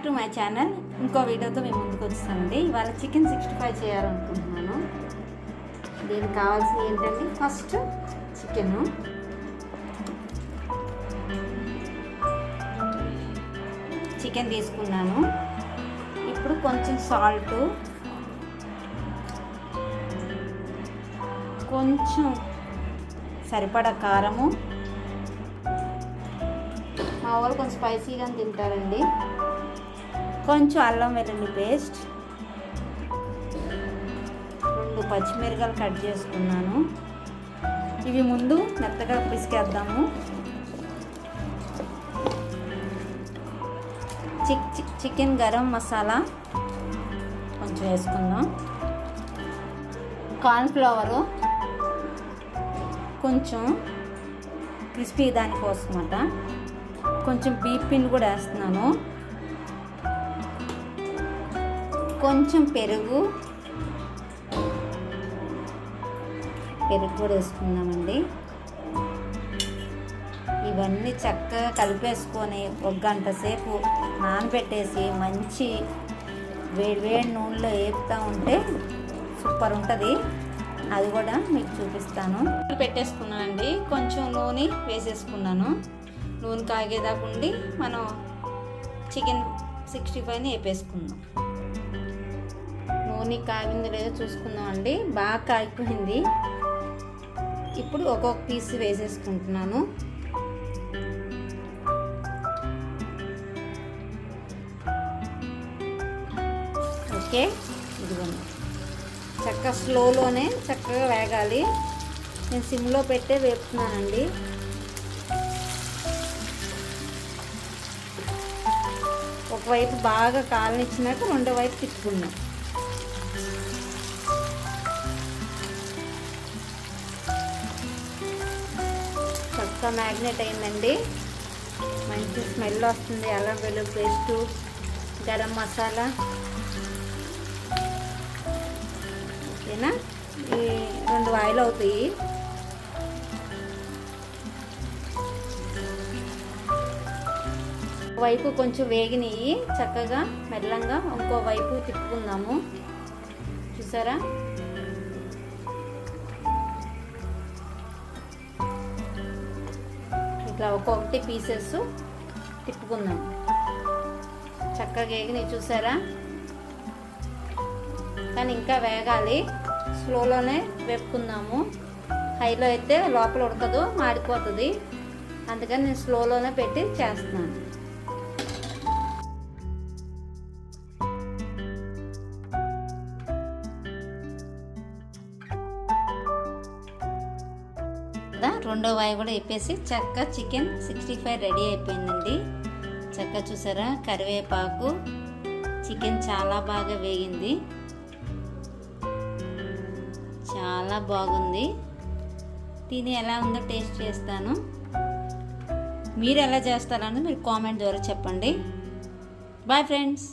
To my channel. ఇంకో వీడియోతో మేము ముందుకు వచ్చానండి. ఇవాళ చికెన్ 65 చేయాలనుకుంటున్నాను. దీనికి కావాల్సింది ఏంటండి, ఫస్ట్ చికెన్ తీసుకున్నాను. ఇప్పుడు కొంచెం సాల్టు, కొంచెం సరిపడా కారము, మా వాళ్ళు కొంచెం స్పైసీగా తింటారండి, కొంచెం అల్లం వెల్లుల్లి పేస్ట్, 2 పచ్చిమిరపకాయలు కట్ చేసుకున్నాను. ఇవి ముందు మెత్తగా పిసికేద్దాము. చికెన్ గరం మసాలా కొంచెం వేసుకుందాం. కార్న్ఫ్లవరు కొంచెం క్రిస్పీ దానికోసమట. కొంచెం బీఫ్ పిండి కూడా వేస్తున్నాను. కొంచెం పెరుగు కూడా వేసుకుందామండి. ఇవన్నీ చక్కగా కలిపేసుకొని 1 గంట సేపు నానబెట్టేసి మంచి వేడి నూనెలో వేపుతూ ఉంటే సూపర్ ఉంటుంది. అది కూడా మీకు చూపిస్తాను. పెట్టేసుకున్నానండి. కొంచెం నూనె వేసేసుకున్నాను. నూనె కాగేదాకుండి మనం చికెన్ 65ని వేపేసుకుందాం. నూనె కాగింది లేదో చూసుకుందాం అండి. బాగా కాగిపోయింది. ఇప్పుడు ఒక్కొక్క పీస్ వేసేసుకుంటున్నాను. ఓకే, ఇదిగోండి. చక్కగా స్లోలోనే చక్కగా వేగాలి. నేను సిమ్లో పెట్టే వేపుతున్నానండి. ఒకవైపు బాగా కాలనిచ్చినాక రెండో వైపు తిప్పుకుందాం. చక్కగా మ్యాగ్నేట్ అయిందండి. మంచి స్మెల్ వస్తుంది. అల్లం వెల్లుల్లి పేస్టు, గరం మసాలా. ఓకేనా, ఈ 2 వాయిలు అవుతాయి. వైపు కొంచెం వేగినవి చక్కగా మెల్లంగా ఇంకో వైపు తిప్పుకుందాము. చూసారా, ఇట్లా ఒక్కొక్కటి పీసెస్ తిప్పుకుందాం. చక్కగా వేగినవి చూసారా, కానీ ఇంకా వేగాలి. స్లోలోనే వేపుకుందాము. హైలో అయితే లోపల ఉడకదు, మాడిపోతుంది. అందుకని నేను స్లోలోనే పెట్టి చేస్తున్నాను. రెండో వాయి కూడా వేపేసి చక్కగా చికెన్ 65 రెడీ అయిపోయిందండి. చక్కగా చూసారా, కరివేపాకు, చికెన్ చాలా బాగా వేగింది. చాలా బాగుంది. తిని ఎలా ఉందో టేస్ట్ చేస్తాను. మీరు ఎలా చేస్తారని మీరు కామెంట్ ద్వారా చెప్పండి. Bye friends.